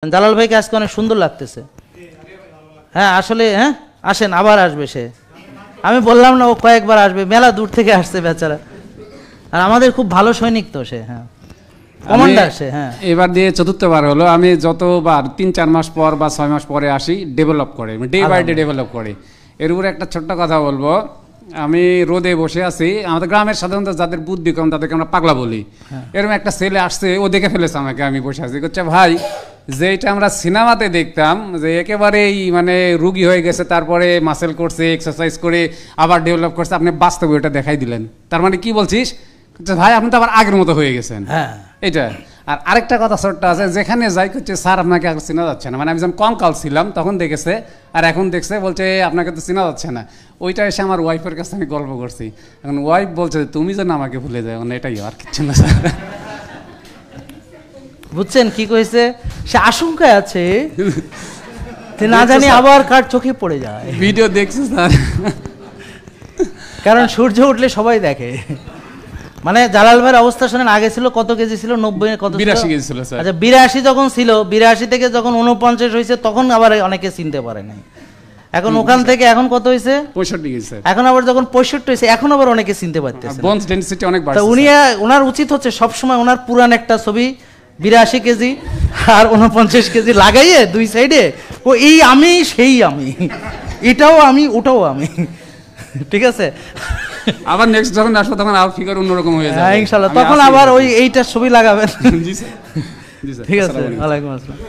জালাল ভাইকে আজকে অনেক সুন্দর লাগতেছে। হ্যাঁ আসলে হ্যাঁ আসেন, আবার আসবে সে। আমি বললাম না ও কয়েকবার আসবে, মেলা দূর থেকে আসছে বেচারা। আর আমাদের খুব ভালো সৈনিক তো সে। হ্যাঁ কমান্ডার সে। হ্যাঁ এবার দিয়ে চতুর্থবার হলো। আমি যতবার ৩-৪ মাস পর বা ৬ মাস পরে আসি ডেভেলপ করে, ডে বাই ডে ডেভেলপ করে। এর উপরে একটা ছোট্ট কথা বলবো, আমি রোদে বসে আছি, আমাদের গ্রামের সাধারণত যাদের বুদ্ধি কম তাদেরকে আমরা পাগলা বলি। এরকম একটা ছেলে আসছে, ও দেখে ফেলেছে আমাকে, আমি বসে আছি, করছে ভাই যেটা আমরা সিনেমাতে দেখতাম যে একেবারেই মানে রুগী হয়ে গেছে, তারপরে মাসেল করছে, এক্সারসাইজ করে আবার ডেভেলপ করছে, আপনি বাস্তবে ওটা দেখাই দিলেন, তার মানে কি বলছিস ভাই আপনি তো আবার আগের মতো হয়ে গেছেন। হ্যাঁ এটা। আর আরেকটা কথা ছোট্ট আছে, যেখানে যাই করছে স্যার আপনাকে আর চেনা যাচ্ছে না, মানে আমি যখন কঙ্কাল ছিলাম তখন দেখেছে, আর এখন দেখছে বলছে আপনাকে তো চেনা যাচ্ছে না। ওইটা এসে আমার ওয়াইফের কাছে আমি গল্প করছি, এখন ওয়াইফ বলছে তুমি যেন আমাকে ভুলে যাও, মানে এটাই আর কিচ্ছু না স্যার। বুঝছেন কি কইছে, সে আশঙ্কায় আছে না জানি আবার কার চোখে পড়ে যায়। ভিডিও দেখছি স্যার, কারণ সূর্য উঠলে সবাই দেখে। মানে জালাল ভাইয়ের অবস্থা শোনেন, আগে ছিল কত কেজি ছিল? 90 কত? 82 কেজি ছিল স্যার। আচ্ছা 82 যখন ছিল, 82 থেকে যখন 49 হয়েছে তখন আবার অনেকে চিনতে পারে নাই। এখন ওখান থেকে এখন কত হয়েছে? 65 কেজি স্যার। এখন আবার যখন 65 হয়েছে এখন আবার অনেকে চিনতে পারতেছে। বোনস ডেনসিটি অনেক বাড়ছে। উনি ওনার উচিত হচ্ছে সবসময় ওনার পুরান একটা ছবি 82 কেজি আর 49 কেজি লাগাইয়ে দুই সাইডে, ও এই আমি সেই আমি, এটাও আমি ওটাও আমি, ঠিক আছে? আবার নেক্সট যখন আসবো তখন আবার ফিগার অন্যরকম হয়ে যাবে ইনশাআল্লাহ, তখন আবার ওই এইটার ছবি লাগাবেন। জি স্যার। ঠিক আছে, ওয়ালাইকুম আসসালাম।